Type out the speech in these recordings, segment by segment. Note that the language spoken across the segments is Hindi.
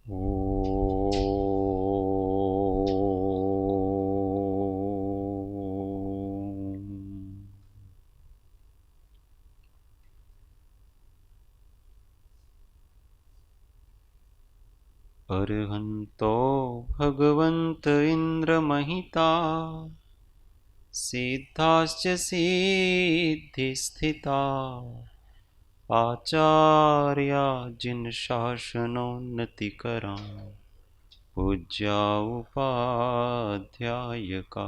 अर्हन्तो भगवन्त इन्द्रमहिता सिद्धाश्च सिद्धिस्थिता आचार्या जिनशासनोन्नतिकरा पूज्या उपाध्यायका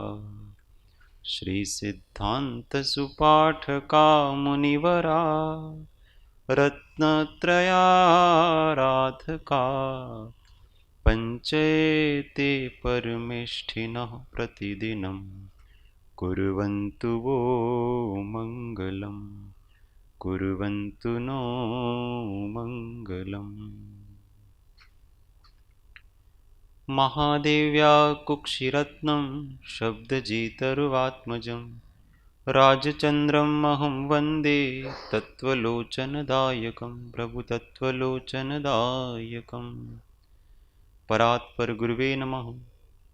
श्री सिद्धांत सुपाठका मुनिवरा रत्नत्रयाराधका पंचेते परमेष्ठिनः प्रतिदिनं कुर्वन्तु वो मंगलम् कुर्वन्तु नो मंगलम्। महादेव्या कुक्षिरत्नं शब्दजितरुवात्मजं राजचन्द्रम् अहं वन्दे तत्त्वलोचनदायकं प्रभुतत्त्वलोचनदायकम्। परात्पर गुरुवे नमः।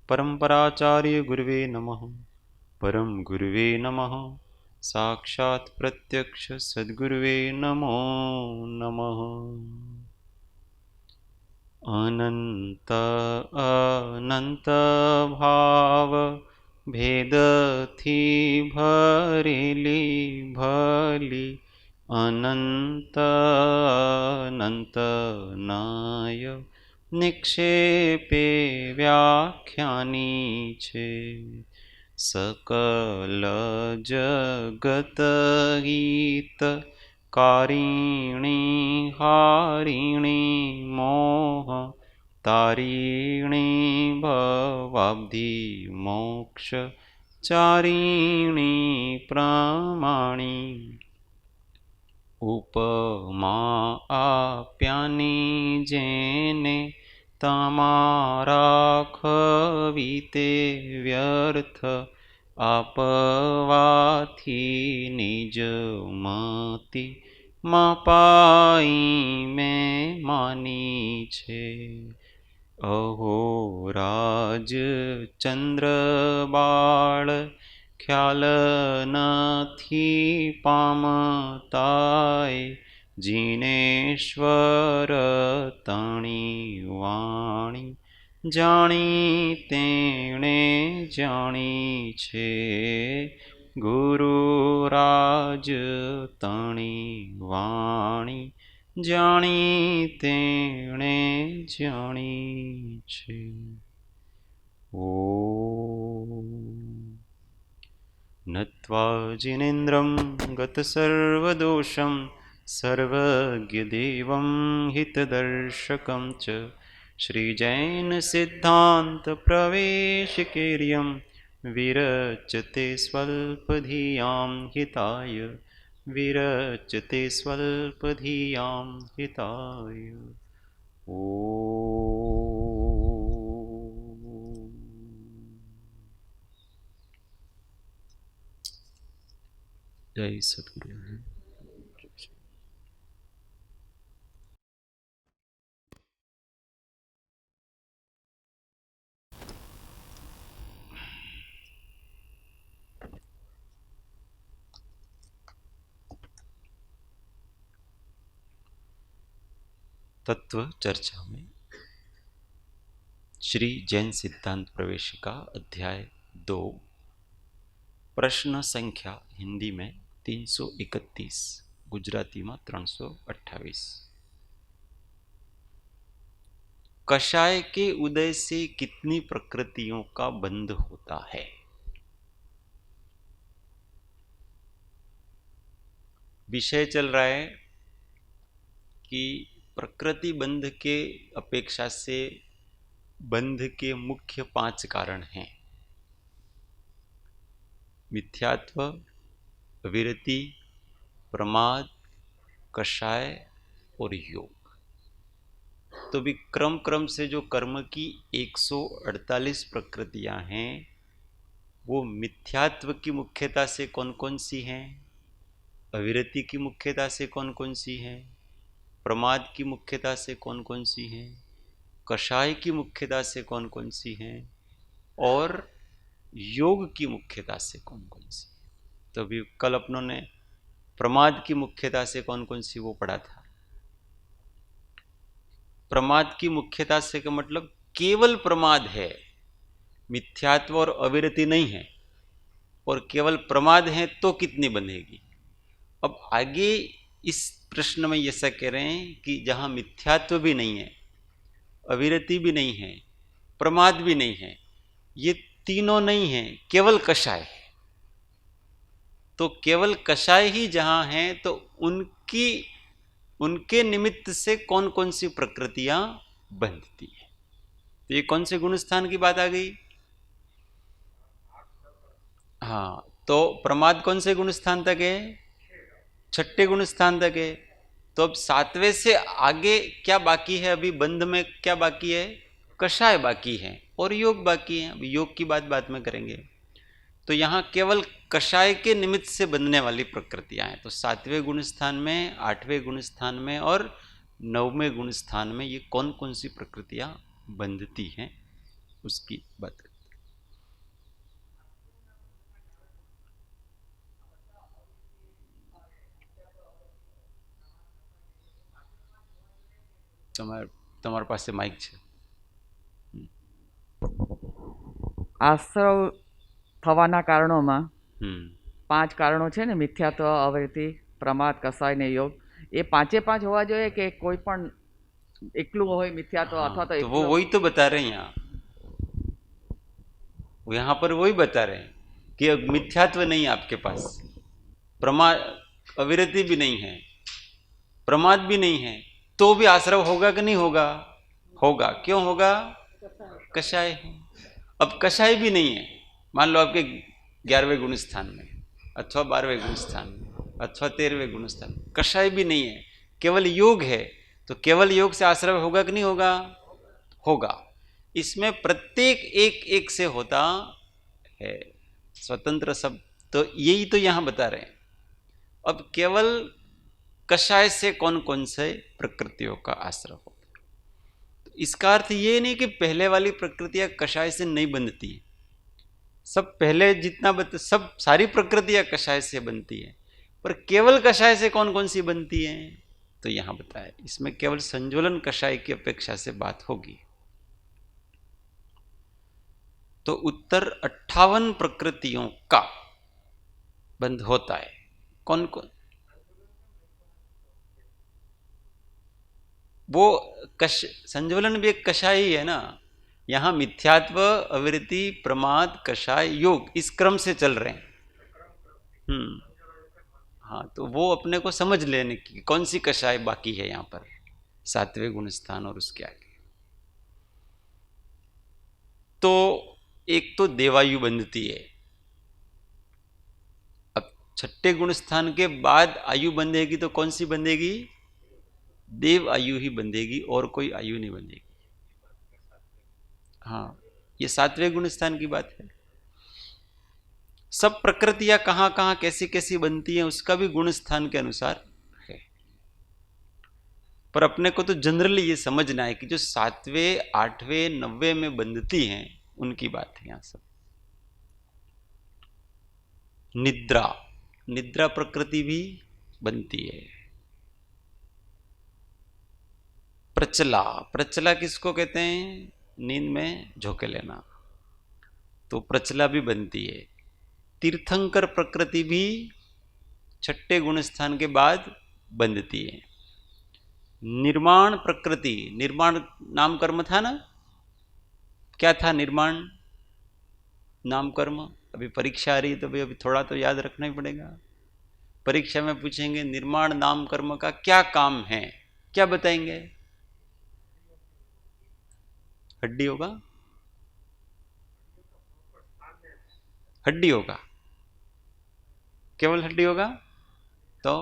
परम्पराचार्य गुरुवे नमः। परम गुरुवे नमः। साक्षात् प्रत्यक्ष सद्गुरुवे नमो नमः। अनंत अनंत भाव भेद थी भरेली भली अनंत अनंत नाय निक्षेपे व्याख्यानी छे सकल जगत गीत कारिणी हारिणी मोह तारिणी भवाब्धि मोक्ष चारिणी प्रमाणी उपमा आप्यानी जेने तमारा खवीते व्यर्थ आपवाथी निज मति मापाई में मानी छे। अहो राज चंद्र बाळ ख्याल नथी पामताय जिनेश्वर तणी वाणी जाणी तेणे जाणी छे गुरुराज तणी वाणी जाणी तेणे जाणी छे। ओम नत्वा जिनेन्द्रं गतसर्वदोषं सर्वज्ञदेवं हितदर्शकं च श्रीजैनसिद्धान्तप्रवेशिकेर्यं विरचते स्वल्पधियां हिताय विरचते स्वल्पधियां हिताय। ओ जय सद्गुरु। तत्व चर्चा में श्री जैन सिद्धांत प्रवेशिका अध्याय 2 प्रश्न संख्या हिंदी में 331 गुजराती में 328। कषाय के उदय से कितनी प्रकृतियों का बंध होता है? विषय चल रहा है कि प्रकृति बंध के अपेक्षा से बंध के मुख्य 5 कारण हैं। मिथ्यात्व, विरति, प्रमाद, कषाय और योग। तो भी क्रम क्रम से जो कर्म की 148 प्रकृतियां हैं वो मिथ्यात्व की मुख्यता से कौन कौन सी हैं, अविरति की मुख्यता से कौन कौन सी हैं, प्रमाद की मुख्यता से कौन कौन सी हैं, कषाय की मुख्यता से कौन कौन सी हैं और योग की मुख्यता से कौन कौन सी। तो अभी कल अपनों ने प्रमाद की मुख्यता से कौन कौन सी वो पढ़ा था। प्रमाद की मुख्यता से का मतलब केवल प्रमाद है, मिथ्यात्व और अविरति नहीं है, और केवल प्रमाद है तो कितनी बंधेगी। अब आगे इस प्रश्न में ऐसा कह रहे हैं कि जहां मिथ्यात्व भी नहीं है, अविरति भी नहीं है, प्रमाद भी नहीं है, ये तीनों नहीं है, केवल कषाय है। तो केवल कषाय ही जहां है तो उनके निमित्त से कौन कौन सी प्रकृतियां बंधती है। तो ये कौन से गुण स्थान की बात आ गई। हाँ, तो प्रमाद कौन से गुण स्थान तक है, छठे गुण स्थान तक है। तो अब सातवें से आगे क्या बाकी है, अभी बंध में क्या बाकी है, कषाय बाकी है और योग बाकी है। अब योग की बात बाद में करेंगे। तो यहां केवल कषाय के निमित्त से बंधने वाली प्रकृतियां हैं। तो सातवें गुण स्थान में, आठवें गुण स्थान में और नौवें गुण स्थान में ये कौन कौन सी प्रकृतियां बंधती हैं उसकी बात करते हैं। તમારી પાસે માઇક છે। આશ્રવ થવાના કારણોમાં 5 કારણો છે ને, મિથ્યાત્વ, અવૃત્તિ, પ્રમાદ, કસાય ને યોગ। એ પાંચે પાંચ હોવા જોઈએ કે કોઈ પણ એકલું હોય मिथ्यात्व अथवा तो वो वही तो बता रहे हैं यहाँ पर वही बता रहे हैं कि मिथ्यात्व नहीं है आपके पास, प्रमाद अविरति भी नहीं है, प्रमाद भी नहीं है, तो भी आश्रव होगा कि नहीं होगा, होगा। क्यों होगा, कषाय है। अब कषाय भी नहीं है, मान लो आपके 11वें गुण स्थान में अथवा 12वें गुण स्थान में अथवा 13वें गुण स्थान में कषाय भी नहीं है, केवल योग है। तो केवल योग से आश्रव होगा कि नहीं होगा, होगा। इसमें प्रत्येक एक एक से होता है स्वतंत्र सब। तो यही तो यहां बता रहे हैं। अब केवल कषाय से कौन कौन से प्रकृतियों का आश्रय होता है। तो इसका अर्थ ये नहीं कि पहले वाली प्रकृतियां कषाय से नहीं बंधती है। सब पहले जितना सब सारी प्रकृतियां कषाय से बनती है, पर केवल कषाय से कौन कौन सी बनती है तो यहां बताया। इसमें केवल संज्वलन कषाय की अपेक्षा से बात होगी। तो उत्तर 58 प्रकृतियों का बंध होता है। कौन कौन, वो संज्वलन भी एक कषाय ही है ना। यहां मिथ्यात्व, अविरति, प्रमाद, कषाय, योग इस क्रम से चल रहे हैं। हाँ, तो वो अपने को समझ लेने की कौन सी कषाय बाकी है यहां पर, सातवें गुण स्थान और उसके आगे। तो एक तो देवायु बंधती है। अब छठे गुण स्थान के बाद आयु बंधेगी तो कौन सी बंधेगी, देव आयु ही बंधेगी और कोई आयु नहीं बंधेगी। हाँ, ये सातवें गुण स्थान की बात है। सब प्रकृतियां कहां कहां कैसी कैसी बनती हैं उसका भी गुण स्थान के अनुसार है। पर अपने को तो जनरली ये समझना है कि जो सातवें, आठवें, नौवें में बंधती हैं उनकी बात है यहां सब। निद्रा, निद्रा प्रकृति भी बनती है। प्रचला, प्रचला किसको कहते हैं, नींद में झोंके लेना, तो प्रचला भी बनती है। तीर्थंकर प्रकृति भी छठे गुण स्थान के बाद बंधती है। निर्माण प्रकृति, निर्माण नाम कर्म था ना, क्या था निर्माण नाम कर्म। अभी परीक्षा आ रही है तो अभी थोड़ा तो याद रखना ही पड़ेगा। परीक्षा में पूछेंगे निर्माण नाम कर्म का क्या काम है, क्या बताएंगे, हड्डी होगा, हड्डी होगा, केवल हड्डी होगा। तो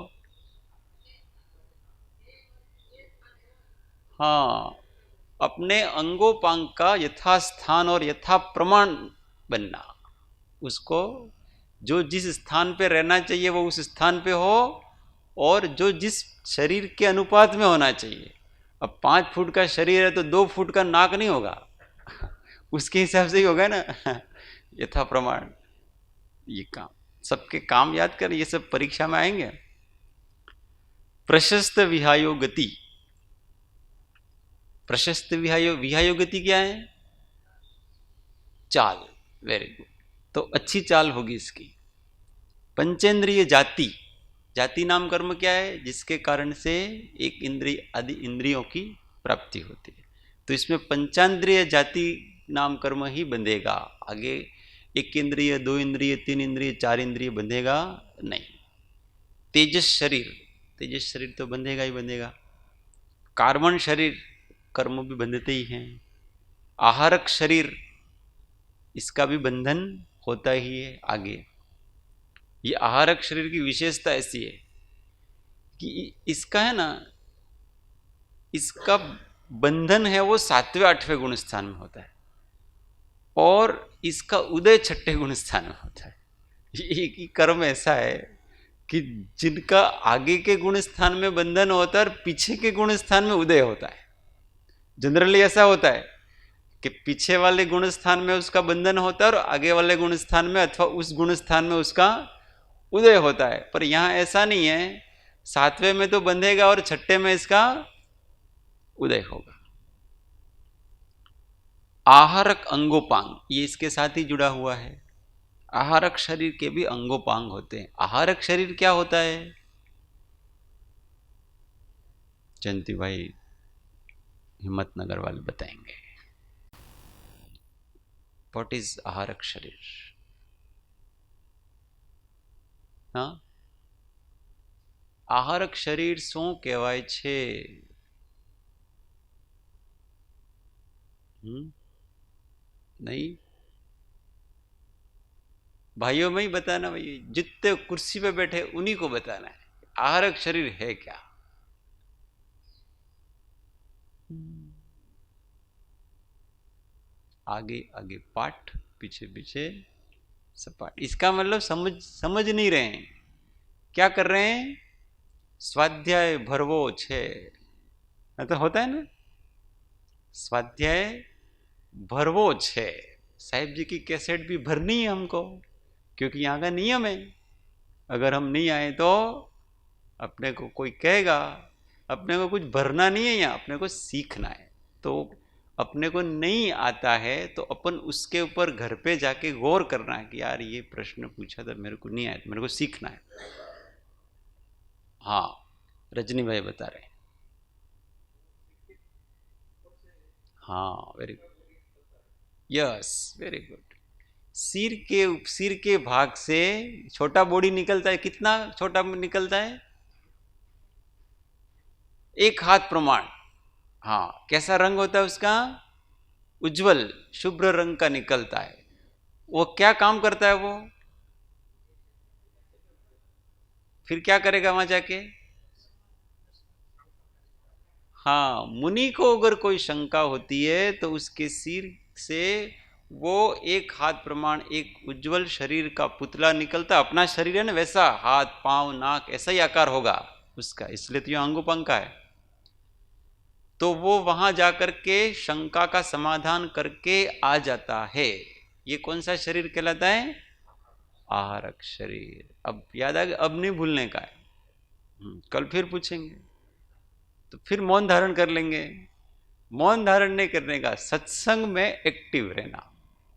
हाँ, अपने अंगोपांग का यथास्थान और यथा प्रमाण बनना, उसको जो जिस स्थान पे रहना चाहिए वो उस स्थान पे हो और जो जिस शरीर के अनुपात में होना चाहिए अब 5 फुट का शरीर है तो 2 फुट का नाक नहीं होगा, उसके हिसाब से ही होगा ना। यथा प्रमाण ये काम, सबके काम याद कर, ये सब परीक्षा में आएंगे। प्रशस्त विहायो गति, प्रशस्त विहायो गति क्या है? चाल, वेरी गुड, तो अच्छी चाल होगी इसकी। पंचेंद्रिय जाति, जाति नाम कर्म क्या है? जिसके कारण से एक इंद्रिय आदि इंद्रियों की प्राप्ति होती है, तो इसमें पंचांद्रिय जाति नाम कर्म ही बंधेगा। आगे 1 इंद्रिय, 2 इंद्रिय, 3 इंद्रिय, 4 इंद्रिय बंधेगा नहीं। तेजस शरीर, तेजस शरीर तो बंधेगा ही बंधेगा। कार्बन शरीर, कर्म भी बंधते ही हैं। आहारक शरीर, इसका भी बंधन होता ही है आगे। ये आहारक शरीर की विशेषता ऐसी है कि इसका है ना, इसका बंधन है वो 7वें 8वें गुण स्थान में होता है, और इसका उदय 6ठे गुण स्थान में होता है। एक ही कर्म ऐसा है कि जिनका आगे के गुण स्थान में बंधन होता है और पीछे के गुण स्थान में उदय होता है। जनरली ऐसा होता है कि पीछे वाले गुण स्थान में उसका बंधन होता है और आगे वाले गुण स्थान में अथवा उस गुण स्थान में उसका उदय होता है, पर यहां ऐसा नहीं है। 7वें में तो बंधेगा और 6ठे में इसका उदय होगा। आहारक अंगोपांग, ये इसके साथ ही जुड़ा हुआ है। आहारक शरीर के भी अंगोपांग होते हैं। आहारक शरीर क्या होता है? जयंती भाई हिम्मतनगर वाले बताएंगे। व्हाट इज आहारक शरीर? हाँ, આહારક શરીર શું કહેવાય છે? नहीं, भाइयों में ही बताना, भाई जितने कुर्सी पे बैठे उन्हीं को बताना है आहारक शरीर है क्या। आगे आगे पाठ, पीछे पीछे सपाट। इसका मतलब समझ नहीं रहे हैं, क्या कर रहे हैं? स्वाध्याय भरवो छे, तो होता है ना, स्वाध्याय भरवो छे। साहिब जी की कैसेट भी भरनी है हमको, क्योंकि यहाँ का नियम है, अगर हम नहीं आए तो अपने को कोई कहेगा। अपने को कुछ भरना नहीं है, यहाँ अपने को सीखना है। तो अपने को नहीं आता है तो अपन उसके ऊपर घर पे जाके गौर करना है कि यार ये प्रश्न पूछा था, मेरे को नहीं आया, तो मेरे को सीखना है। हाँ, रजनी भाई बता रहे हैं। हाँ, very good, yes, very good. सिर के भाग से छोटा बॉडी निकलता है। कितना छोटा निकलता है? 1 हाथ प्रमाण। हाँ, कैसा रंग होता है उसका? उज्जवल शुभ्र रंग का निकलता है। वो क्या काम करता है? वो फिर क्या करेगा वहां जाके? हाँ, मुनि को अगर कोई शंका होती है तो उसके सिर से वो 1 हाथ प्रमाण एक उज्जवल शरीर का पुतला निकलता। अपना शरीर है ना, वैसा हाथ पांव नाक ऐसा ही आकार होगा उसका, इसलिए तो ये अंगोपंग का है। तो वो वहां जाकर के शंका का समाधान करके आ जाता है। ये कौन सा शरीर कहलाता है? आहारक शरीर। अब याद आ गया, अब नहीं भूलने का है। कल फिर पूछेंगे तो फिर मौन धारण कर लेंगे। मौन धारण नहीं करने का, सत्संग में एक्टिव रहना।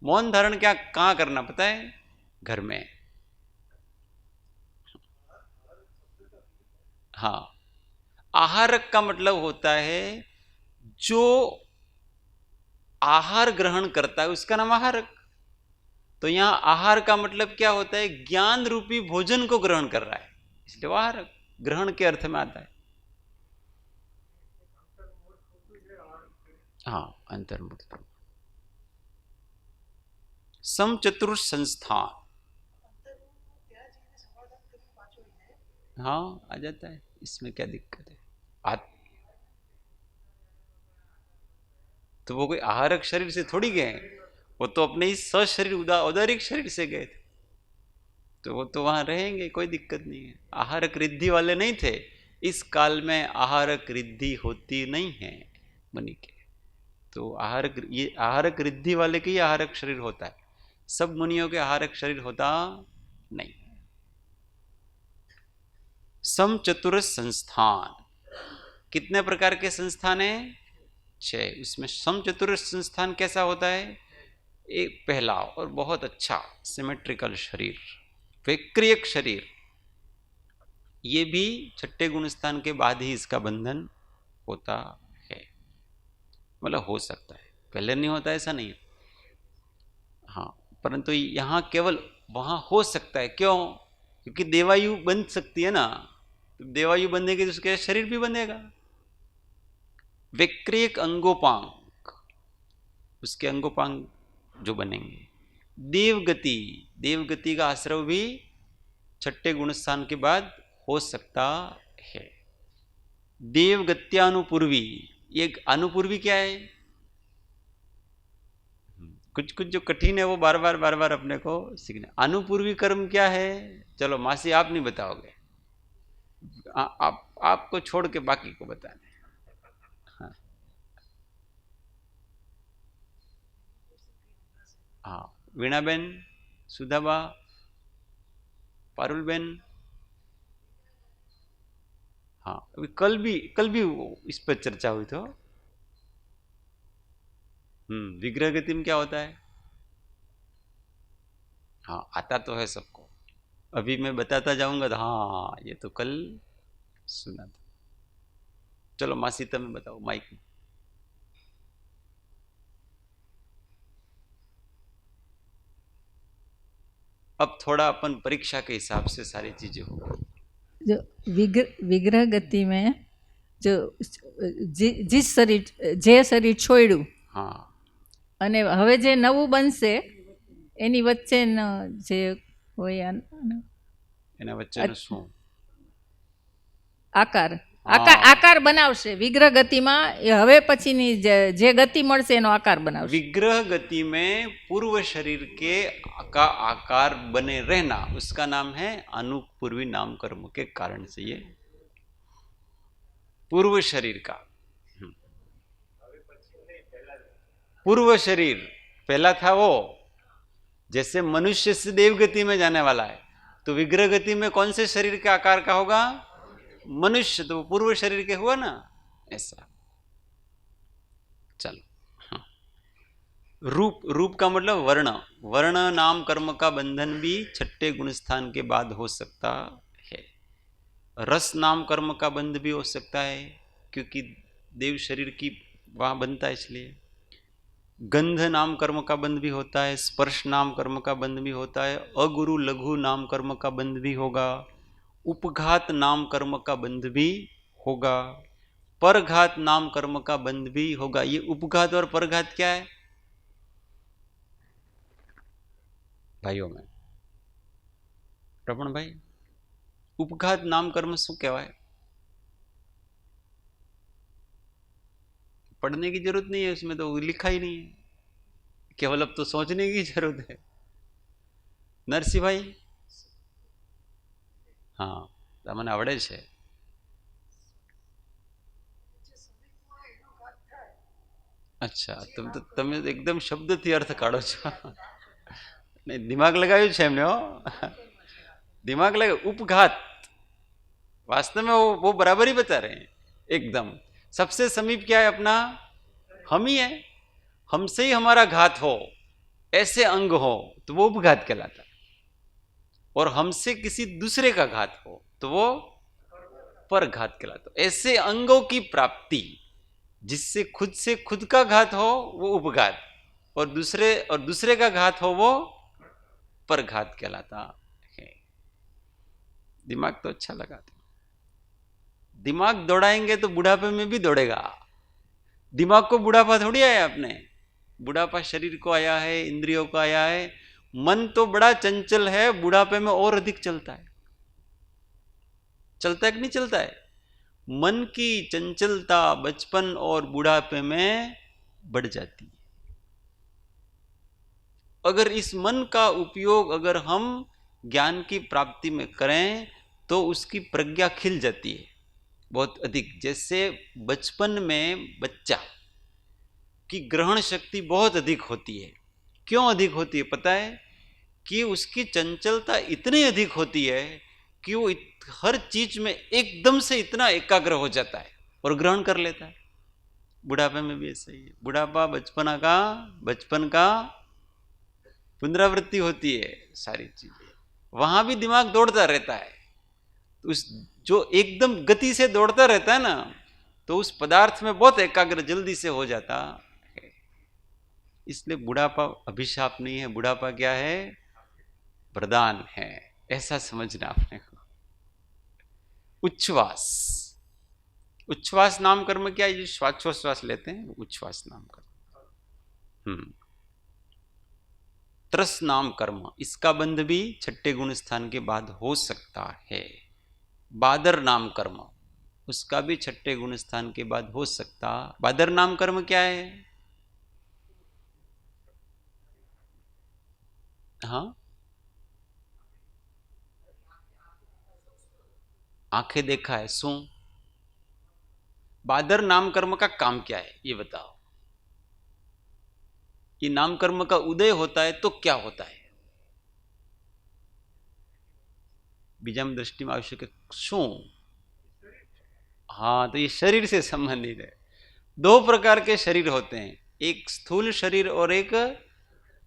मौन धारण क्या कहां करना पता है? घर में। हाँ, आहारक का मतलब होता है जो आहार ग्रहण करता है उसका नाम आहारक। तो यहां आहार का मतलब क्या होता है? ज्ञान रूपी भोजन को ग्रहण कर रहा है, इसलिए वो आहारक ग्रहण के अर्थ में आता है। हाँ, अंतर्मुक्त। समचतुर संस्थान, हाँ आ जाता है, इसमें क्या दिक्कत है? तो वो कोई आहारक शरीर से थोड़ी गए, वो तो अपने ही सशरीर उदारिक शरीर से गए थे, तो वो तो वहां रहेंगे, कोई दिक्कत नहीं है। आहारक रिद्धि वाले नहीं थे, इस काल में आहारक रिद्धि होती नहीं है मुनि के। तो आहारक, ये आहारक रिद्धि वाले के ही आहारक शरीर होता है, सब मुनियों के आहारक शरीर होता नहीं। समचतुर संस्थान, कितने प्रकार के संस्थान है? 6। उसमें समचतुर संस्थान कैसा होता है? एक पहला और बहुत अच्छा सिमेट्रिकल शरीर, वैक्रियक शरीर, ये भी छठे गुण स्थान के बाद ही इसका बंधन होता है, मतलब हो सकता है, पहले नहीं होता ऐसा नहीं है। हाँ, परंतु यहाँ केवल वहाँ हो सकता है। क्यों? क्योंकि देवायु बंध सकती है ना, तो देवायु बंधेगी तो उसके शरीर भी बंधेगा। वैक्रियक अंगोपांग, उसके अंगोपांग जो बनेंगे। देवगति, देवगति का आश्रव भी छठे गुणस्थान के बाद हो सकता है। देवगत्यानुपूर्वी, ये अनुपूर्वी क्या है? कुछ कुछ जो कठिन है वो बार बार अपने को सीखना। अनुपूर्वी कर्म क्या है? चलो मासी आप नहीं बताओगे, आपको छोड़ के बाकी को बताने। हाँ, वीणाबेन, सुधाबा, पारुलबेन। हाँ, अभी कल भी इस पर चर्चा हुई तो। विग्रह गति में क्या होता है? हाँ, आता तो है सबको, अभी मैं बताता जाऊंगा तो हाँ ये तो कल सुना था। चलो मासी तमें बताओ माइक में। अब थोड़ा अपन परीक्षा के हिसाब से सारी चीजें हो। जो विग्रह गति में जो जिस शरीर जे शरीर छोड़્યું, हाँ, અને હવે જે નવું બનશે એની વચ્ચેનો જે હોય એના વચ્ચેનું શું? આકાર આકાર બનાવશે વિગ્રહ ગતિમાં, હવે પછીની જે ગતિ મળશે એનો આકાર બનાવશે। विग्रह गति में पूर्व शरीर के का आकार बने रहना, उसका नाम है अनुपूर्वी नाम कर्म के कारण से ये पूर्व शरीर का। पूर्व शरीर पहला था वो, जैसे मनुष्य से देवगति में जाने वाला है, तो विग्रह गति में कौन से शरीर के आकार का होगा? मनुष्य, तो पूर्व शरीर के हुआ ना, ऐसा। चलो, रूप, रूप का मतलब वर्ण, वर्ण नाम कर्म का बंधन भी छठे गुणस्थान के बाद हो सकता है। रस नाम कर्म का बंध भी हो सकता है, क्योंकि देव शरीर की वहां बनता है इसलिए। गंध नाम कर्म का बंध भी होता है, स्पर्श नाम कर्म का बंध भी होता है, अगुरु लघु नाम कर्म का बंध भी होगा, उपघात नाम कर्म का बंध भी होगा, परघात नाम कर्म का बंध भी होगा। ये उपघात और परघात क्या है भाइयों में? रमण भाई, उपघात नाम कर्म शू कहवाय? पढ़ने की जरूरत नहीं है, उसमें तो लिखा ही नहीं है, केवल अब तो सोचने की जरूरत है। नरसिंह भाई, हाँ, તમને આવડે છે? अच्छा, તમે એકદમ શબ્દથી અર્થ કાઢો છો। नहीं, दिमाग लगायु છે એમને, हो दिमाग लगा। उपघात वास्तव में वो बराबर ही बता रहे हैं एकदम। सबसे समीप क्या है अपना? हम ही है। हमसे ही हमारा घात हो, ऐसे अंग हो तो वो उपघात कहलाता है, और हमसे किसी दूसरे का घात हो तो वो परघात कहलाता है। ऐसे अंगों की प्राप्ति जिससे खुद का घात हो वो उपघात, और दूसरे का घात हो वो परघात कहलाता है। दिमाग तो अच्छा लगा, दिमाग दौड़ाएंगे तो बुढ़ापे में भी दौड़ेगा। दिमाग को बुढ़ापा थोड़ी आया अपने, बुढ़ापा शरीर को आया है, इंद्रियों को आया है। मन तो बड़ा चंचल है, बुढ़ापे में और अधिक चलता है। चलता है कि नहीं चलता है? मन की चंचलता बचपन और बुढ़ापे में बढ़ जाती है। अगर इस मन का उपयोग अगर हम ज्ञान की प्राप्ति में करें तो उसकी प्रज्ञा खिल जाती है, बहुत अधिक। जैसे बचपन में बच्चा की ग्रहण शक्ति बहुत अधिक होती है। क्यों अधिक होती है पता है? कि उसकी चंचलता इतनी अधिक होती है कि वो हर चीज में एकदम से इतना एकाग्र हो जाता है और ग्रहण कर लेता है। बुढ़ापे में भी ऐसा ही है। बुढ़ापा बचपन का पुनरावृत्ति होती है सारी चीजें। वहां भी दिमाग दौड़ता रहता है। उस जो एकदम गति से दौड़ता रहता है ना, तो उस पदार्थ में बहुत एकाग्र जल्दी से हो जाता है। इसलिए बुढ़ापा अभिशाप नहीं है, बुढ़ापा क्या है? वरदान है। ऐसा समझना आपने को। उच्छ्वास, उच्छ्वास नाम कर्म क्या है? जो श्वासोच्छ्वास लेते हैं उच्छ्वास नाम कर्म। त्रस नाम कर्म, इसका बंध भी छठे गुण स्थान के बाद हो सकता है। बादर नाम कर्म, उसका भी छठे गुण स्थान के बाद हो सकता। बादर नाम कर्म क्या है? हाँ, आंखें देखा है सो। बादर नाम कर्म का काम क्या है ये बताओ। ये नाम कर्म का उदय होता है तो क्या होता है? बीजाम दृष्टि में आवश्यक है शू। हाँ, तो ये शरीर से संबंधित है। दो प्रकार के शरीर होते हैं, एक स्थूल शरीर और एक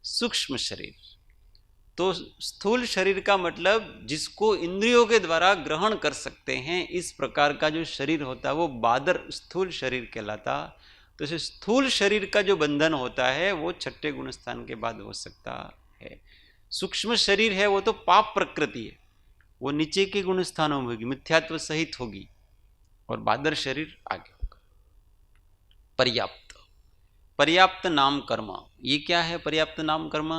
सूक्ष्म शरीर। तो स्थूल शरीर का मतलब जिसको इंद्रियों के द्वारा ग्रहण कर सकते हैं, इस प्रकार का जो शरीर होता है वो बादर स्थूल शरीर कहलाता। तो इस स्थूल शरीर का जो बंधन होता है वो छठे गुण स्थान के बाद हो सकता है। सूक्ष्म शरीर है वो तो पाप प्रकृति है, वो नीचे के गुण स्थानों में होगी, मिथ्यात्व सहित होगी, और बादर शरीर आगे होगा। पर्याप्त, पर्याप्त नाम कर्म, ये क्या है पर्याप्त नाम कर्म?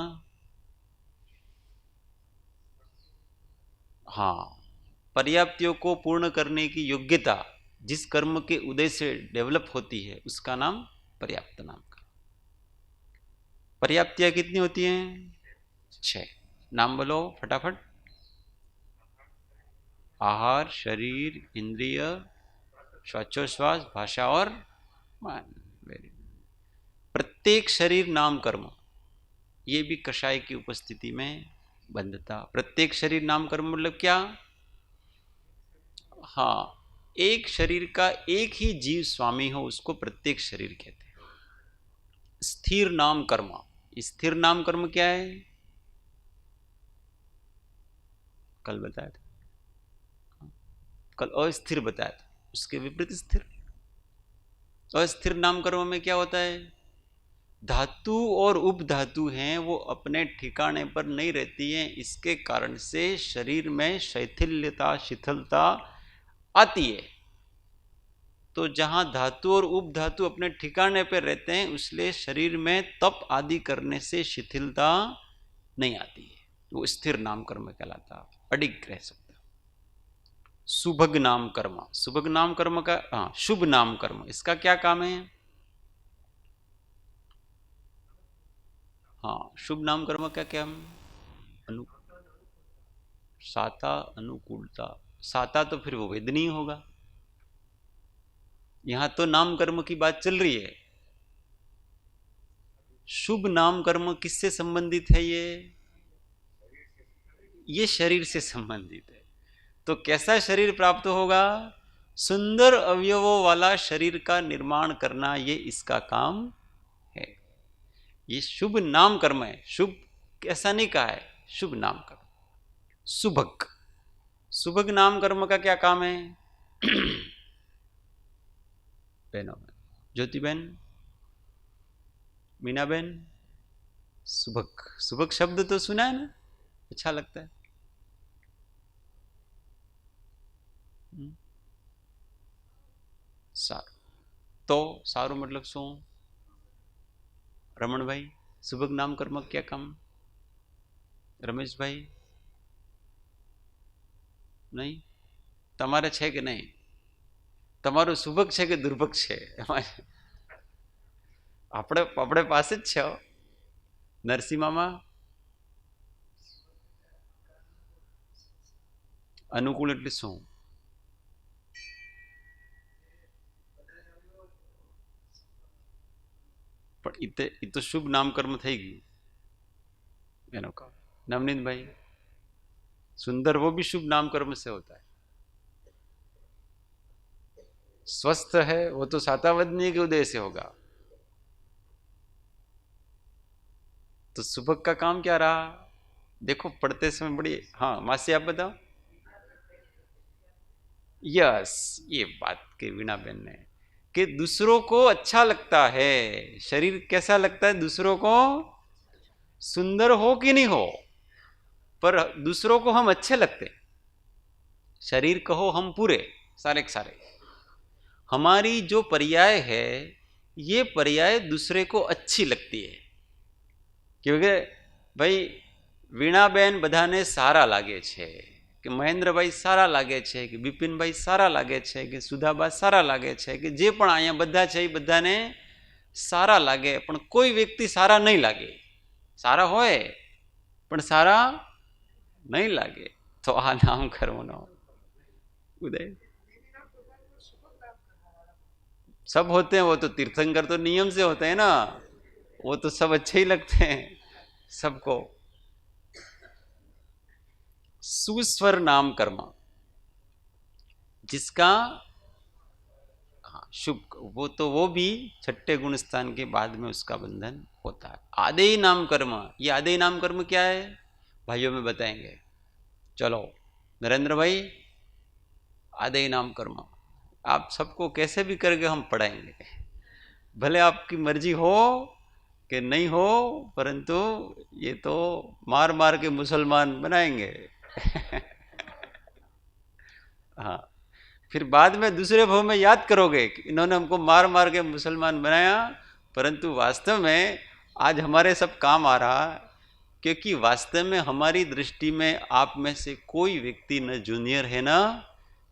हाँ, पर्याप्तियों को पूर्ण करने की योग्यता जिस कर्म के उदय से डेवलप होती है उसका नाम पर्याप्त नाम कर्म। पर्याप्तियां कितनी होती हैं? 6। नाम बोलो फटाफट। आहार, शरीर, इंद्रिय, श्वासोच्छ्वास, भाषा और मान। प्रत्येक शरीर नाम कर्म, ये भी कषाय की उपस्थिति में बंधता। प्रत्येक शरीर नाम कर्म मतलब क्या? हाँ, एक शरीर का एक ही जीव स्वामी हो उसको प्रत्येक शरीर कहते हैं। स्थिर नाम कर्म, स्थिर नाम कर्म क्या है? कल बताया था, कल अस्थिर बताया था, उसके विपरीत स्थिर। अस्थिर नाम कर्म में क्या होता है? धातु और उपधातु हैं वो अपने ठिकाने पर नहीं रहती हैं, इसके कारण से शरीर में शैथिल्यता, शिथिलता आती है। तो जहां धातु और उपधातु अपने ठिकाने पर रहते हैं इसलिए शरीर में तप आदि करने से शिथिलता नहीं आती है, वो स्थिर नाम कर्म कहलाता, अडिग रह सकता। सुभग नाम कर्म, सुभग नाम कर्म का शुभ नाम कर्म, इसका क्या काम है? हाँ, शुभ नाम कर्म का क्या? साता, अनुकूलता। साता तो फिर वो वेदनीय होगा। यहां तो नाम कर्म की बात चल रही है। शुभ नाम कर्म किससे संबंधित है? ये शरीर से संबंधित है। तो कैसा शरीर प्राप्त होगा? सुंदर अवयवों वाला शरीर का निर्माण करना, ये इसका काम है। ये शुभ नाम कर्म है। शुभ ऐसा नहीं कहा है, शुभ नाम कर्म। सुभग, सुभग नाम कर्म का क्या काम है? बहनों में ज्योति बहन, मीना बहन, सुभग, सुभग शब्द तो सुना है ना, अच्छा लगता है। सारू, तो सारू मतलब शू? रमण भाई, सुभग नाम कर्म क्या काम? रमेश भाई नहीं, તમારે છે કે નહીં? તમારું સુભગ છે કે દુર્ભગ છે? આપણે પાસે જ છે નરસિંહ મામા। અનુકૂળ એટલે શું? પણ એ તો શુભ નામકર્મ થઈ ગયું એનો काम। नवनीत भाई, सुंदर वो भी शुभ नामकर्म से होता है। स्वस्थ है वो तो सातावदनी के उदय से होगा। तो सुबह का काम क्या रहा? देखो पढ़ते समय बड़ी, हाँ मासी आप बताओ। यस, ये बात की वीणा बहन ने कि दूसरों को अच्छा लगता है। शरीर कैसा लगता है दूसरों को? सुंदर हो कि नहीं हो, पर दूसरों को हम अच्छे लगते। शरीर कहो हम पूरे सारे के सारे। हमारी जो पर्याय है ये पर्याय दूसरे को अच्छी लगती है। क्योंकि भाई વીણાબેન બધાને સારા લાગે છે, કે મહેન્દ્રભાઈ સારા લાગે છે, કે બિપિનભાઈ સારા લાગે છે, કે સુધાબા સારા લાગે છે, કે જે પણ અહીંયા બધા છે એ બધાને સારા લાગે, પણ કોઈ વ્યક્તિ સારા નહીં લાગે। સારા હોય પણ સારા નહીં લાગે। તો આ નામકર્મનો ઉદય। सब होते हैं, वो तो तीर्थंकर तो नियम से होते हैं ना, वो तो सब अच्छे ही लगते हैं सबको। सुस्वर नाम कर्म जिसका शुभ, वो भी छठे गुण स्थान के बाद में उसका बंधन होता है। आदेय नाम कर्म, ये आदेय नाम कर्म क्या है भाइयों में बताएंगे। चलो नरेंद्र भाई, आदेय नाम कर्म आप सबको कैसे भी करके हम पढ़ाएंगे, भले आपकी मर्जी हो कि नहीं हो, परंतु ये तो मार मार के मुसलमान बनाएंगे। हाँ, फिर बाद में दूसरे भाव में याद करोगे कि इन्होंने हमको मार मार के मुसलमान बनाया, परंतु वास्तव में आज हमारे सब काम आ रहा, क्योंकि वास्तव में हमारी दृष्टि में आप में से कोई व्यक्ति न जूनियर है न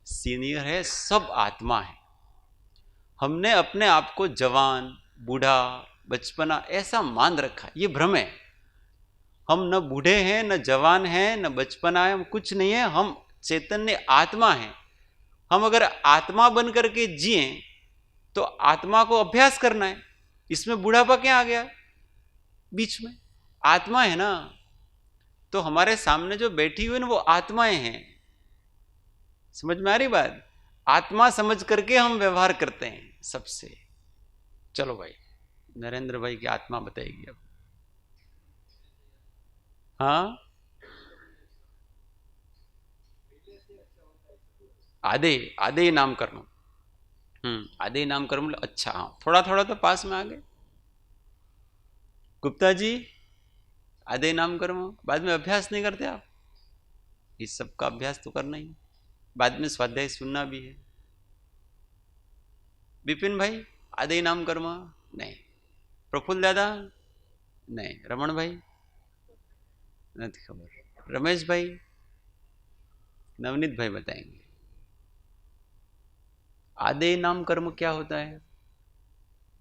सीनियर है, सब आत्मा है। हमने अपने आप को जवान, बूढ़ा, बचपना ऐसा मान रखा, ये भ्रम है। हम न बूढ़े हैं, न जवान हैं, न बचपना है, हम कुछ नहीं है, हम चैतन्य आत्मा हैं। हम अगर आत्मा बन करके जिए तो आत्मा को अभ्यास करना है। इसमें बूढ़ापा क्या आ गया बीच में? आत्मा है ना। तो हमारे सामने जो बैठी हुई ना वो आत्माएं हैं। समझ में आ रही बात? आत्मा समझ करके हम व्यवहार करते हैं सबसे। चलो भाई, नरेंद्र भाई की आत्मा बताएगी अब। हाँ, आदेय नाम कर्म। आदेय नाम कर्म। अच्छा, हाँ थोड़ा थोड़ा तो पास में आ गए। गुप्ता जी, आदेय नाम कर्म बाद में अभ्यास नहीं करते आप? इस सब का अभ्यास तो करना ही, बाद में स्वाध्याय सुनना भी है। विपिन भाई, आदेय नाम कर्म नहीं। प्रफुल्ल दादा नहीं। रमण भाई नहीं खबर। रमेश भाई, नवनीत भाई बताएंगे आदेय नाम कर्म क्या होता है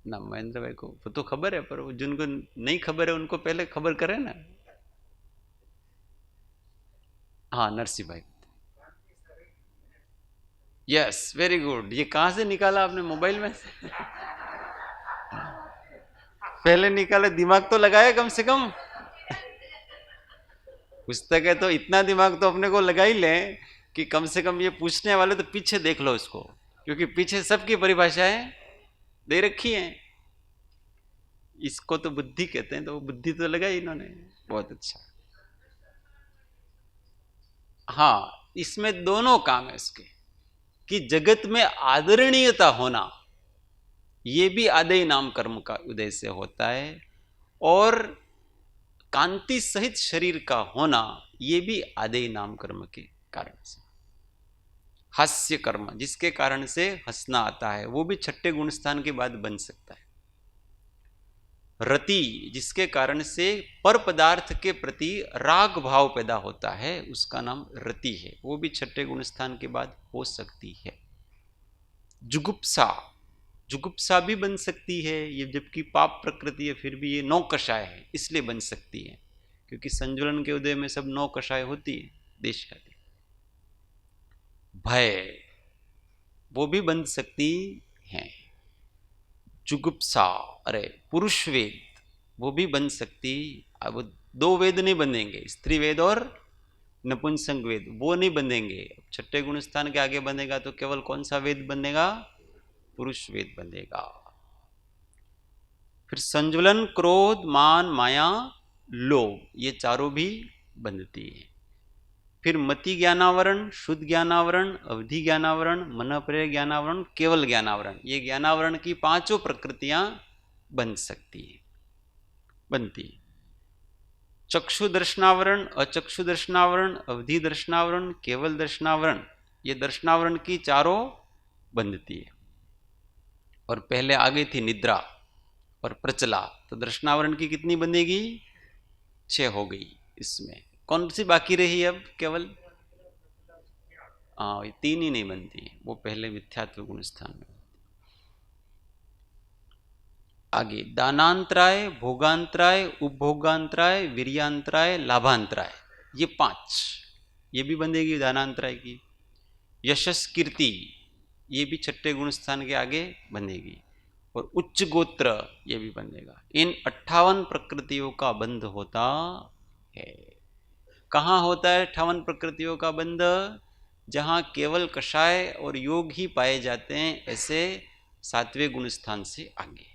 ना। महेंद्र भाई को वो तो खबर है, पर जिनको नहीं खबर है उनको पहले खबर करें ना। हाँ, नरसिंह भाई। Yes, very good. ये कहां से निकाला आपने? मोबाइल में से? पहले निकाले, दिमाग तो लगाया कम से कम। पुस्तक है तो इतना दिमाग तो अपने को लगा ही ले कि कम से कम ये पूछने वाले तो पीछे देख लो इसको, क्योंकि पीछे सबकी परिभाषाएं दे रखी हैं। इसको तो बुद्धि कहते हैं, तो वो बुद्धि तो लगाई इन्होंने। बहुत अच्छा। हाँ, इसमें दोनों काम है इसके, कि जगत में आदरणीयता होना, ये भी आदेय नाम कर्म का उदय से होता है, और कांति सहित शरीर का होना, ये भी आदेय नाम कर्म के कारण से। हास्य कर्म, जिसके कारण से हंसना आता है, वो भी छठे गुण स्थान के बाद बन सकता है। रति, जिसके कारण से पर पदार्थ के प्रति राग भाव पैदा होता है, उसका नाम रति है, वो भी छठे गुण स्थान के बाद हो सकती है। जुगुप्सा, जुगुप्सा भी बन सकती है, ये जबकि पाप प्रकृति है फिर भी ये 9 कषाय है, इसलिए बन सकती है, क्योंकि संजुलन के उदय में सब 9 कषाय होती है देश का। भय, वो भी बन सकती है। जुगुप्सा, अरे पुरुष वेद वो भी बन सकती। अब 2 वेद नहीं बनेंगे, स्त्री वेद और नपुंसक वेद, वो नहीं बनेंगे। छठे गुण स्थान के आगे बनेगा तो केवल कौन सा वेद बनेगा? पुरुष वेद बनेगा। फिर संज्वलन, क्रोध, मान, माया, लोभ, ये चारों भी बनती है। फिर मति ज्ञानावरण, शुद्ध ज्ञानावरण, अवधि ज्ञानावरण, मनःप्रेय ज्ञानावरण, केवल ज्ञानावरण, ये ज्ञानावरण की 5 प्रकृतियां बन सकती है, बनती। चक्षु दर्शनावरण, अचक्षु दर्शनावरण, अवधि दर्शनावरण, केवल दर्शनावरण, ये दर्शनावरण की 4 बनती है। और पहले आगे थी निद्रा और प्रचला, तो दर्शनावरण की कितनी बनेगी? 6 हो गई। इसमें कौन सी बाकी रही अब? केवल ये 3 ही नहीं बनती, वो पहले मिथ्यात्व गुण स्थान में। आगे दानांतराय, भोगांतराय, उपभोगांतराय, वीर्यांतराय, लाभांतराय, ये 5, ये भी बनेगी दानांतराय की। यशस, कीर्ति, ये भी छठे गुण स्थान के आगे बनेगी। और उच्च गोत्र, ये भी बनेगा। इन 58 प्रकृतियों का बंध होता है। कहाँ होता है 58 प्रकृतियों का बंध? जहाँ केवल कषाय और योग ही पाए जाते हैं, ऐसे 7वें गुण स्थान से आगे।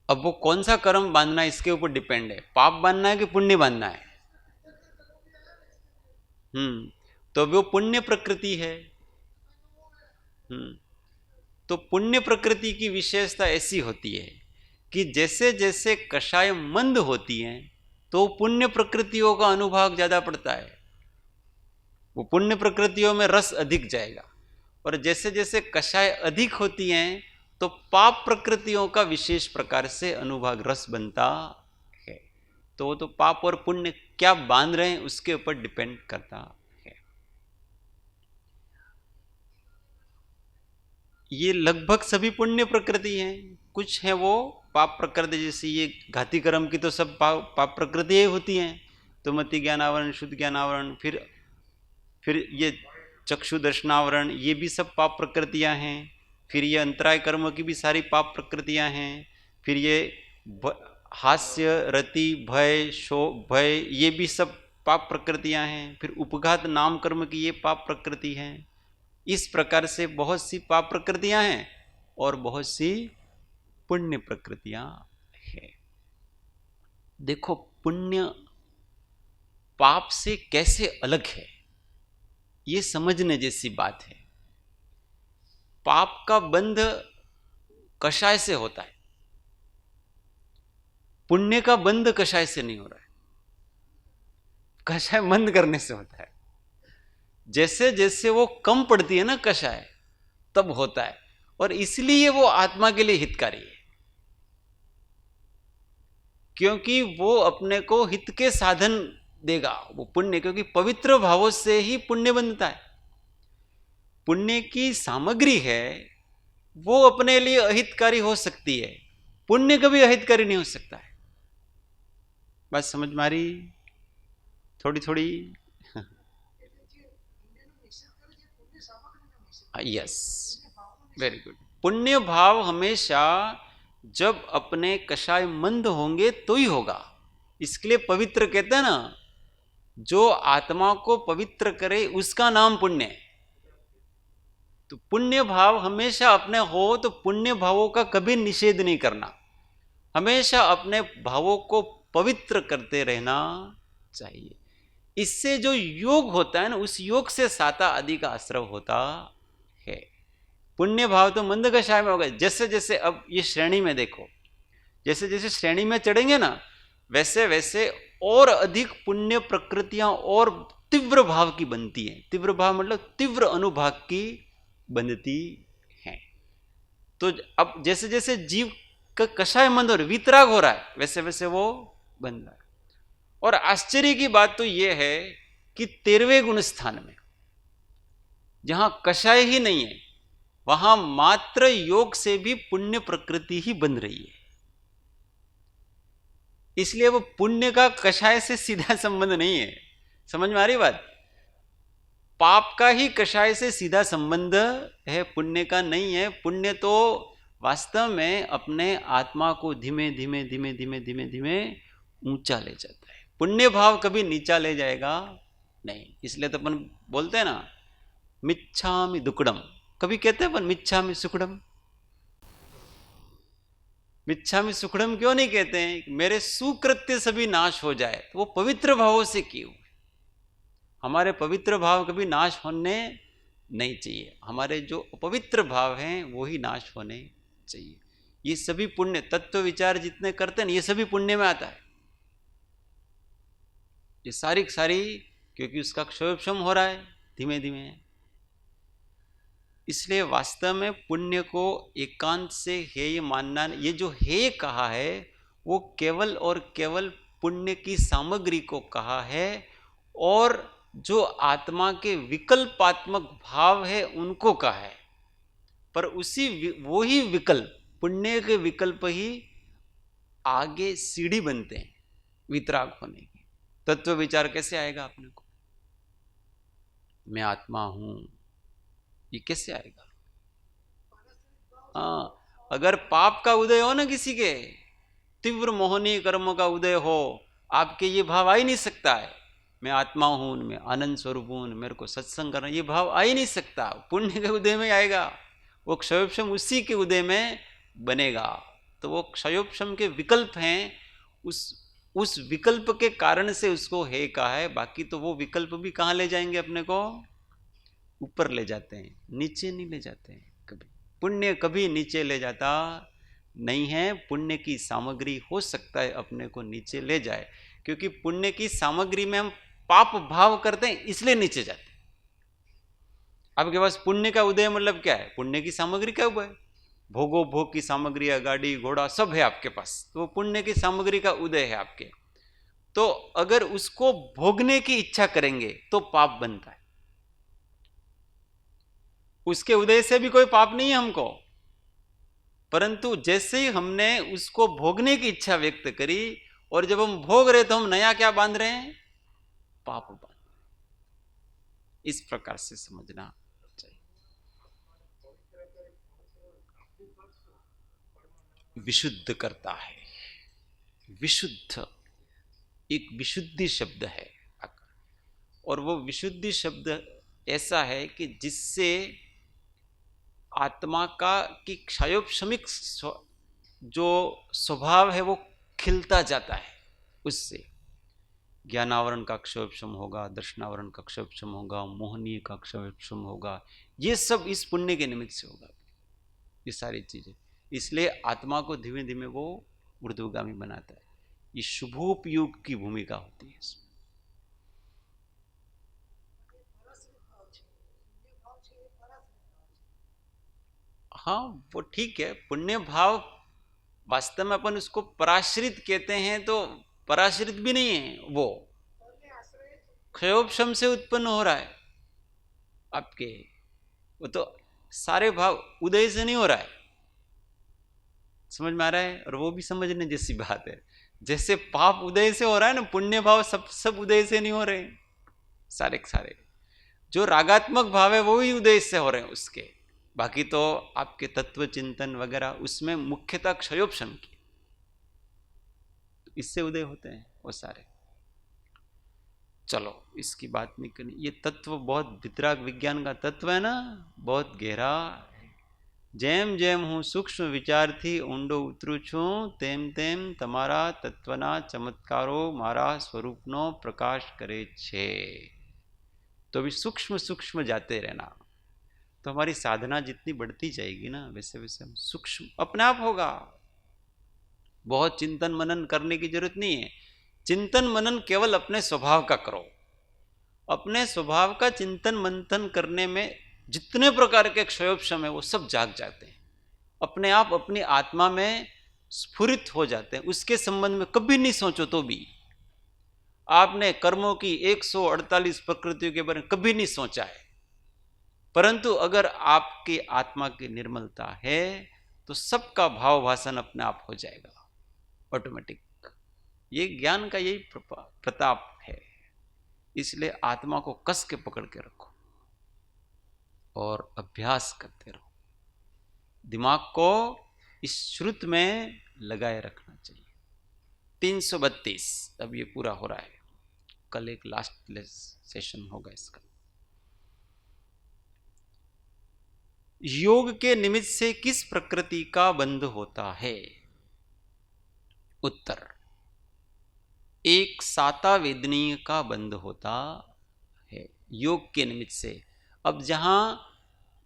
अब वो कौन सा कर्म बांधना है इसके ऊपर डिपेंड है। पाप बांधना है कि पुण्य बांधना है? तो वो पुण्य प्रकृति है। तो पुण्य प्रकृति की विशेषता ऐसी होती है कि जैसे जैसे कषाय मंद होती हैं तो पुण्य प्रकृतियों का अनुभाग ज्यादा पड़ता है, वो पुण्य प्रकृतियों में रस अधिक जाएगा। और जैसे जैसे कषाय अधिक होती हैं तो पाप प्रकृतियों का विशेष प्रकार से अनुभाग रस बनता है। तो वो तो पाप और पुण्य क्या बांध रहे हैं उसके ऊपर डिपेंड करता है। ये लगभग सभी पुण्य प्रकृति हैं, कुछ है वो पाप प्रकृति, जैसे ये घाती कर्म की तो सब पाप प्रकृति ही होती हैं। तो मति ज्ञानावरण, शुद्ध ज्ञानावरण, फिर ये चक्षु दर्शनावरण, ये भी सब पाप प्रकृतियां हैं। फिर ये अंतराय कर्म की भी सारी पाप प्रकृतियां हैं। फिर ये हास्य, रति, भय, शोक, भय, ये भी सब पाप प्रकृतियां हैं। फिर उपघात नाम कर्म की ये पाप प्रकृति है। इस प्रकार से बहुत सी पाप प्रकृतियां हैं और बहुत सी पुण्य प्रकृतियां हैं। देखो पुण्य पाप से कैसे अलग है, ये समझने जैसी बात है। पाप का बंध कषाय से होता है, पुण्य का बंध कषाय से नहीं हो रहा है, कषाय बंद करने से होता है। जैसे जैसे वो कम पड़ती है ना कषाय, तब होता है, और इसलिए वो आत्मा के लिए हितकारी है, क्योंकि वो अपने को हित के साधन देगा वो पुण्य, क्योंकि पवित्र भावों से ही पुण्य बनता है। पुण्य की सामग्री है वो अपने लिए अहितकारी हो सकती है, पुण्य कभी अहितकारी नहीं हो सकता है। बात समझ में आ रही? थोड़ी थोड़ी यस, वेरी गुड। पुण्य भाव हमेशा जब अपने कषाय मंद होंगे तो ही होगा। इसके लिए पवित्र कहते हैं ना, जो आत्मा को पवित्र करे उसका नाम पुण्य है। तो पुण्य भाव हमेशा अपने हो तो पुण्य भावों का कभी निषेध नहीं करना, हमेशा अपने भावों को पवित्र करते रहना चाहिए। इससे जो योग होता है ना, उस योग से साता आदि का आश्रव होता है। पुण्य भाव तो मंद कषाय में होगा। जैसे जैसे अब ये श्रेणी में देखो, जैसे जैसे श्रेणी में चढ़ेंगे ना, वैसे वैसे और अधिक पुण्य प्रकृतियां और तीव्र भाव की बनती हैं। तीव्र भाव मतलब तीव्र अनुभाग की बनती हैं। तो अब जैसे जैसे जीव का कषाय मंद और वितराग हो रहा है, वैसे वैसे वो बन रहा है। और आश्चर्य की बात तो यह है कि 13वें गुण स्थान में जहां कषाय ही नहीं है, वहां मात्र योग से भी पुण्य प्रकृति ही बन रही है। इसलिए वो पुण्य का कषाय से सीधा संबंध नहीं है, समझ में आ रही बात? पाप का ही कषाय से सीधा संबंध है, पुण्य का नहीं है। पुण्य तो वास्तव में अपने आत्मा को धीमे धीमे धीमे धीमे धीमे धीमे ऊंचा ले जाता है। पुण्य भाव कभी नीचा ले जाएगा नहीं। इसलिए तो अपन बोलते हैं ना, मिच्छामि दुक्कडम। कभी कहते हैं अपन मिच्छामि सुखडम। मिच्छामि सुखडम क्यों नहीं कहते हैं? मेरे सुकृत्य सभी नाश हो जाए। तो वो पवित्र भावों से किए हुए, हमारे पवित्र भाव कभी नाश होने नहीं चाहिए। हमारे जो अपवित्र भाव हैं वो ही नाश होने चाहिए। ये सभी पुण्य तत्व विचार जितने करते हैं ये सभी पुण्य में आता है। ये सारी क्योंकि उसका क्षयोपशम हो रहा है धीमे धीमे। इसलिए वास्तव में पुण्य को एकांत से हेय मानना, ये जो हेय कहा है वो केवल और केवल पुण्य की सामग्री को कहा है, और जो आत्मा के विकल्पात्मक भाव है उनको कहा है। पर वो ही विकल्प, पुण्य के विकल्प ही आगे सीढ़ी बनते हैं वितराग होने की। तत्व विचार कैसे आएगा अपने को? मैं आत्मा हूं, ये कैसे आएगा? हाँ, अगर पाप का उदय हो ना, किसी के तीव्र मोहनीय कर्मों का उदय हो, आपके ये भाव आ ही नहीं सकता है, मैं आत्मा हूं, मैं आनंद स्वरूप हूं, मेरे को सत्संग करना, ये भाव आ ही नहीं सकता। पुण्य के उदय में आएगा, वो क्षयोपशम उसी के उदय में बनेगा। तो वो क्षयोपशम के विकल्प हैं, उस विकल्प के कारण से उसको हे कहा है। बाकी तो वो विकल्प भी कहाँ ले जाएंगे अपने को? ऊपर ले जाते हैं, नीचे नहीं ले जाते हैं। कभी पुण्य कभी नीचे ले जाता नहीं है। पुण्य की सामग्री हो सकता है अपने को नीचे ले जाए, क्योंकि पुण्य की सामग्री में हम पाप भाव करते हैं, इसलिए नीचे जाते हैं। आपके पास पुण्य का उदय मतलब क्या है? पुण्य की सामग्री क्या हुआ है? भोगो भोग की सामग्री, गाड़ी घोड़ा सब है आपके पास, तो वो पुण्य की सामग्री का उदय है आपके। तो अगर उसको भोगने की इच्छा करेंगे तो पाप बनता है। उसके उदय से भी कोई पाप नहीं है हमको, परंतु जैसे ही हमने उसको भोगने की इच्छा व्यक्त करी और जब हम भोग रहे तो हम नया क्या बांध रहे हैं? पाप बांध रहे हैं। इस प्रकार से समझना चाहिए। विशुद्ध करता है, विशुद्ध एक विशुद्धि शब्द है, और वो विशुद्धि शब्द ऐसा है कि जिससे आत्मा का की क्षयोपशमिक जो स्वभाव है वो खिलता जाता है। उससे ज्ञानावरण का क्षयोपशम होगा, दर्शनावरण का क्षयोपशम होगा, मोहनीय का क्षयोपशम होगा। ये सब इस पुण्य के निमित्त से होगा, ये सारी चीजें। इसलिए आत्मा को धीमे धीमे वो ऊर्ध्वगामी बनाता है। ये शुभोपयोग की भूमिका होती है इसमें। हाँ, वो ठीक है। पुण्य भाव वास्तव में अपन उसको पराश्रित कहते हैं, तो पराश्रित भी नहीं है, वो क्षयोपशम से उत्पन्न हो रहा है आपके। वो तो सारे भाव उदय से नहीं हो रहा है। समझ में आ रहा है? और वो भी समझने जैसी बात है। जैसे पाप उदय से हो रहा है ना, पुण्य भाव सब उदय से नहीं हो रहे। सारे जो रागात्मक भाव है वो ही उदय से हो रहे हैं उसके। बाकी तो आपके तत्व चिंतन वगैरह उसमें मुख्यतः क्षयोपशम की, इससे उदय होते हैं वो सारे। चलो इसकी बात नहीं करनी। ये तत्व बहुत वितराग विज्ञान का तत्व है ना, बहुत गहरा है। जेम जेम हूँ सूक्ष्म विचार थी ऊंडो उतरू छू, तेम तेम तमारा तत्वना चमत्कारो मारा स्वरूपनो प्रकाश करे छे। तो भी सूक्ष्म सूक्ष्म जाते रहना, तो हमारी साधना जितनी बढ़ती जाएगी ना, वैसे वैसे हम सूक्ष्म अपने आप होगा। बहुत चिंतन मनन करने की जरूरत नहीं है। चिंतन मनन केवल अपने स्वभाव का करो। अपने स्वभाव का चिंतन मंथन करने में जितने प्रकार के क्षयोपशम है वो सब जाग जाते हैं, अपने आप अपनी आत्मा में स्फुरित हो जाते हैं। उसके संबंध में कभी नहीं सोचो तो भी आपने कर्मों की 148 प्रकृतियों के बारे में कभी नहीं सोचा है, परंतु अगर आपकी आत्मा की निर्मलता है तो सबका भाव भाषण अपने आप हो जाएगा ऑटोमेटिक। ये ज्ञान का यही प्रताप है। इसलिए आत्मा को कस के पकड़ के रखो और अभ्यास करते रहो। दिमाग को इस श्रुत में लगाए रखना चाहिए। 332 अब ये पूरा हो रहा है, कल एक लास्ट सेशन होगा इसका। योग के निमित्त से किस प्रकृति का बंध होता है? उत्तर, एक साता वेदनीय का बंध होता है योग के निमित्त से। अब जहां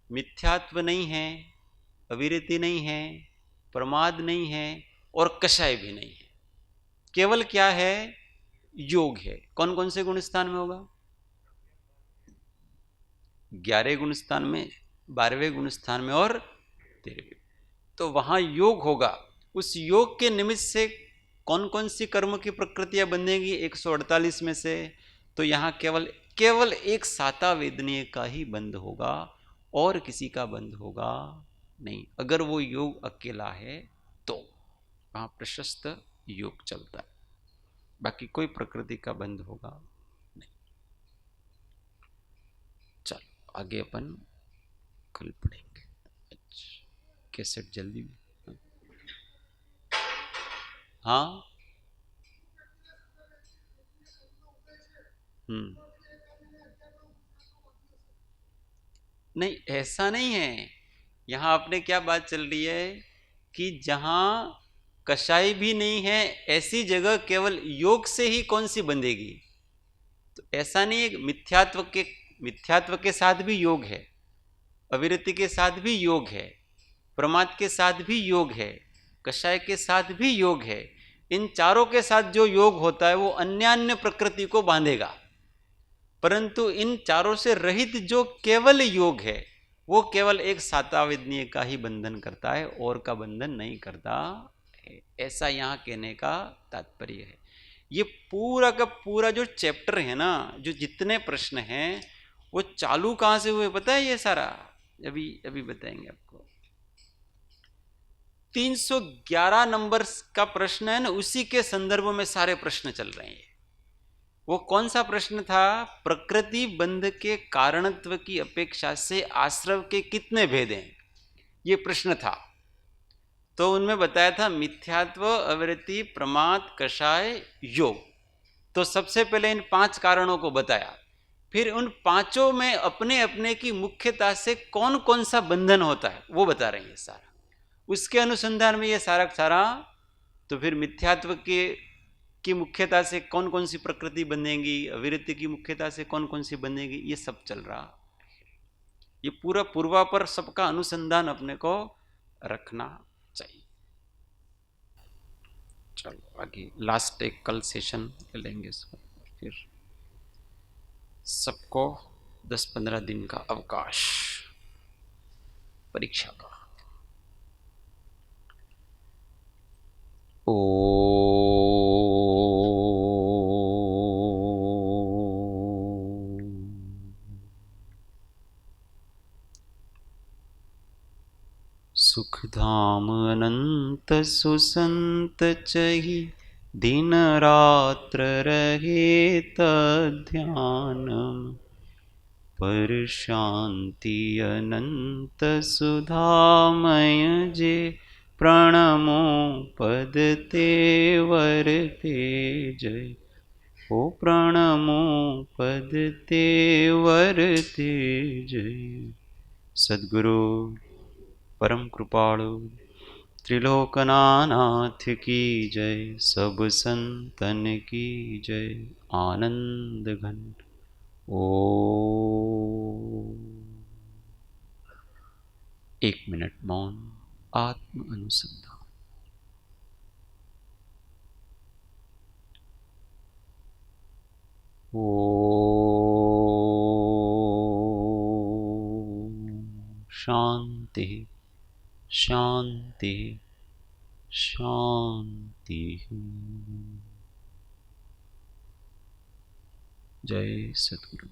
मिथ्यात्व नहीं है, अविरति नहीं है, प्रमाद नहीं है और कषाय भी नहीं है, केवल क्या है? योग है। कौन कौन से गुण स्थान में होगा? 11 गुण स्थान में, 12वें गुण स्थान में और 13वें। तो वहां योग होगा। उस योग के निमित्त से कौन कौन सी कर्म की प्रकृतियां बनेगी 148 में से? तो यहां केवल एक साता वेदनीय का ही बंध होगा और किसी का बंध होगा नहीं। अगर वो योग अकेला है तो वहां प्रशस्त योग चलता है, बाकी कोई प्रकृति का बंध होगा नहीं। चलो आगे अपन कल पढ़ेंगे। अच्छा, कैसेट जल्दी में? हाँ, नहीं ऐसा नहीं है। यहां आपने क्या बात चल रही है कि जहां कषाय भी नहीं है ऐसी जगह केवल योग से ही कौन सी बंधेगी? तो ऐसा नहीं है। मिथ्यात्व के साथ भी योग है, अविरति के साथ भी योग है, प्रमाद के साथ भी योग है, कषाय के साथ भी योग है। इन चारों के साथ जो योग होता है वो अन्यान्य प्रकृति को बांधेगा, परंतु इन चारों से रहित जो केवल योग है वो केवल एक सातावेदनीय का ही बंधन करता है, और का बंधन नहीं करता है। ऐसा यहां कहने का तात्पर्य है। ये पूरा का पूरा जो चैप्टर है ना, जो जितने प्रश्न हैं वो चालू कहां से हुए पता है? ये सारा अभी बताएंगे आपको। 311 नंबर का प्रश्न है ना, उसी के संदर्भ में सारे प्रश्न चल रहे हैं। वो कौन सा प्रश्न था? प्रकृति बंध के कारणत्व की अपेक्षा से आश्रव के कितने भेद हैं, ये प्रश्न था। तो उनमें बताया था मिथ्यात्व, अविरति, प्रमाद, कषाय, योग। तो सबसे पहले इन 5 कारणों को बताया, फिर उन 5 में अपने अपने की मुख्यता से कौन कौन सा बंधन होता है वो बता रहे हैं सारा। उसके अनुसंधान में ये सारा तो फिर मिथ्यात्व की मुख्यता से कौन कौन सी प्रकृति बनेगी, अविरति की मुख्यता से कौन कौन सी बनेगी, ये सब चल रहा है। ये पूरा पूर्वापर सबका अनुसंधान अपने को रखना चाहिए। चलो आगे लास्ट एक कल सेशन लेंगे इसको, फिर सबको 10-15 दिन का अवकाश परीक्षा का। सुखधाम अनंत सुसंत चहि, दिन रात्र रहे तध्यान, पर शांति अनंत सुधामय जे, प्रणमो पद तेवर जय। ओ प्रणमो पद तेवर जय। सद्गुरु परम कृपाळु त्रिलोकनाथ की जय। सब संतन की जय। आनंद घन ओ 1 मिनट मौन, आत्म अनुसंधान। शांति शांति शांति। जय सद्गुरु।